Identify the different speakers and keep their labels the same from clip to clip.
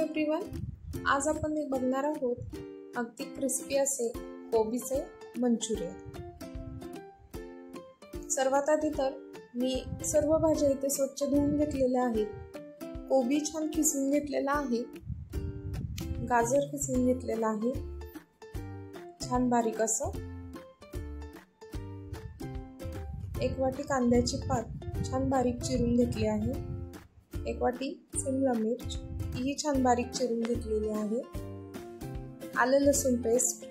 Speaker 1: Everyone, आज आपण बघणार आहोत अगदी क्रिस्पी असे कोबीचे मंचुरियन। सर्वात आधी तर मी सर्व भाज्या इथे स्वच्छ धुवून घेतलेल्या आहेत। कोबी छान खिसून घेतलेला आहे, गाजर खिसून घेतलेला आहे छान बारीक असं, एक वाटी कांद्याची पात छान बारीक चिरून घेतली आहे, एक वाटी शिमला मिर्च ही छान बारीक चिरून घेतलेली आहे, आलं लसूण पेस्ट,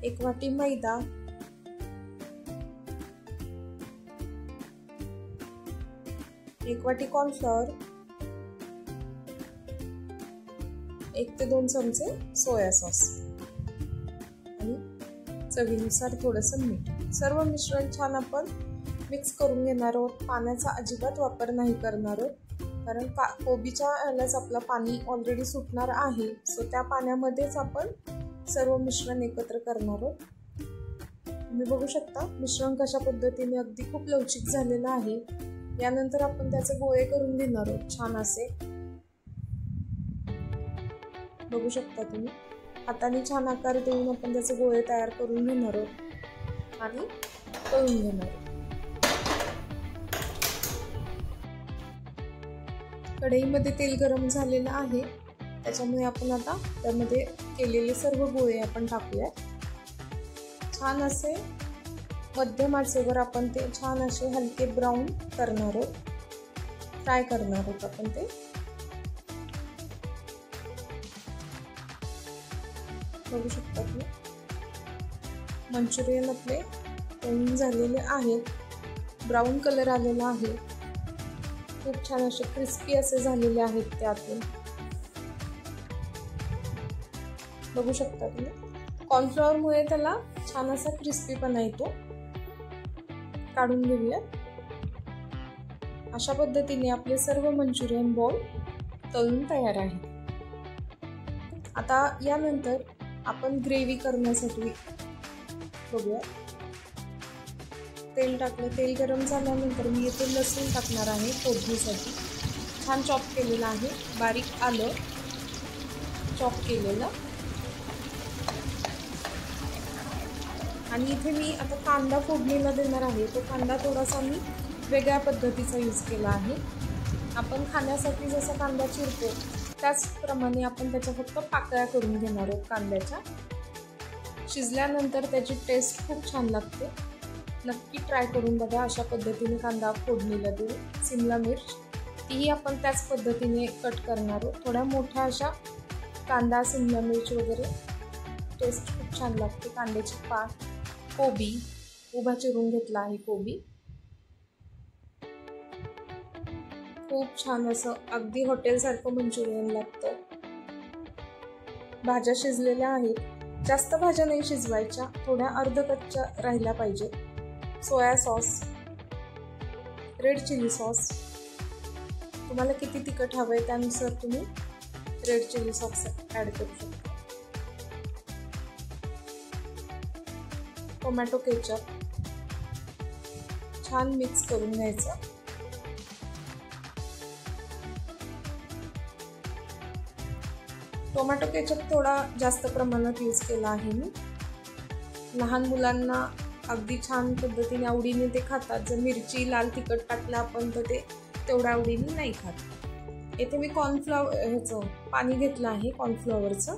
Speaker 1: एक वाटी मैदा, एक वाटी कॉर्नफ्लॉवर, 1 ते 2 चमचे सोया सॉस आणि चवीनुसार थोडंसं मीठ। सर्व मिश्रण छान आपण मिक्स करून घेणार आहोत। पाण्याचा अजिबात वापर नाही करणार आहोत, कारण कोबीच्या ह्यालाच आपलं पाणी ऑलरेडी सुटणार आहे, सो त्या पाण्यामध्येच आपण सर्व मिश्रण एकत्र करणार आहोत। तुम्ही बघू शकता मिश्रण कशा पद्धतीने अगदी खूप लवचिक झालेलं आहे। यानंतर आपण त्याचे गोळे करून घेणार आहोत छान असे, बघू शकता तुम्ही हाताने छान आकार देऊन आपण त्याचे गोळे तयार करून घेणार आहोत आणि तळून घेणार आहोत। कढईमध्ये तेल गरम झालेलं आहे, त्याच्यामुळे आपण आता त्यामध्ये केलेले सर्व गोळे आपण टाकूया। छान असे मध्यम आचेवर आपण ते छान असे हलके ब्राऊन करणार आहोत, फ्राय करणार आहोत आपण ते। बघू शकता तुम्ही मंचुरियन आपले तळून झालेले आहेत, ब्राऊन कलर आलेला आहे, खूप छान असे क्रिस्पी असे झालेले आहेत ते आतून, बघू शकता तुम्ही। कॉर्नफ्लॉवर मुळे त्याला छान असा क्रिस्पीपणा येतो। काढून घेऊया। अशा पद्धतीने आपले सर्व मंचुरियन बॉल तळून तयार आहे। आता यानंतर आपण ग्रेव्ही करण्यासाठी बघूया। तेल टाकलं, तेल गरम झाल्यानंतर मी येथे लसूण टाकणार आहे फोडणीसाठी। छान चॉप केलेलं आहे, बारीक आलं चॉप केलेलं, आणि इथे मी आता कांदा फोडणीला देणार आहे। तो कांदा थोडासा मी वेगळ्या पद्धतीचा यूज केला आहे। आपण खाण्यासाठी जसा कांदा चिरतो त्याचप्रमाणे आपण त्याच्या फक्त पाकळ्या करून घेणार आहोत कांद्याच्या। शिजल्यानंतर त्याची टेस्ट खूप छान लागते, नक्की ट्राय करून बघा। अशा पद्धतीने कांदा फोडणीला देऊन शिमला मिर्च तीही आपण त्याच पद्धतीने कट करणार आहोत। थोड्या मोठ्या अशा कांदा शिमला मिर्च वगैरे टेस्ट खूप छान लागते। कांद्याची पात, कोबी उभा चिरून घेतला आहे, कोबी खूप छान असं अगदी हॉटेलसारखं मंचुरियन लागतं। भाज्या शिजलेल्या आहेत, जास्त भाज्या नाही शिजवायच्या, थोड्या अर्धकच्च्या राहिल्या पाहिजे। Soya sauce, red chilli sauce, तुम्हाला किती तिखट हवंय त्यानुसार तुम्ही रेड चिली सॉस ॲड करू शकता। टोमॅटो केचप छान मिक्स करून घ्यायचं। टोमॅटो केचप थोडा जास्त प्रमाणात यूज केला आहे मी। लहान मुलांना अगदी छान पद्धतीने आवडीने ते खातात। जर मिरची लाल तिखट टाकलं आपण तर ते तेवढ्या आवडीने नाही खात। येथे मी ह्याचं पाणी घेतलं आहे, कॉर्नफ्लॉवरचं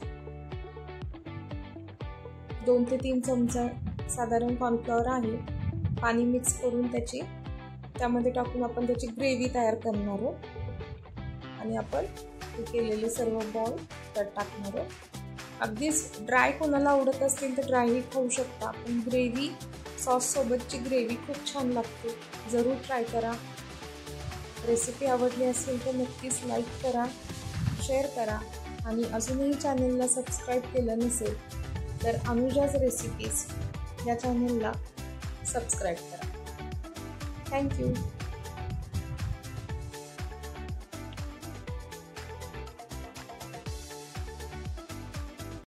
Speaker 1: 2 ते 3 चमचा साधारण कॉर्नफ्लॉवर आहे। पाणी मिक्स करून त्यामध्ये टाकून आपण त्याची ग्रेव्ही तयार करणार आहोत आणि आपण केलेले सर्व बॉल त्यात टाकणार आहोत। अगदीच ड्राय कोणाला आवडत असतील तर ड्रायही खाऊ शकता, पण ग्रेव्ही सॉस सोबतची ग्रेव्ही खूप छान लागते। जरूर ट्राय करा। रेसिपी आवडली असेल तर नक्कीच लाईक करा, शेअर करा, आणि अजूनही चॅनलला सबस्क्राईब केलं नसेल तर अनुजाज रेसिपीज या चॅनलला सबस्क्राईब करा। थँक्यू।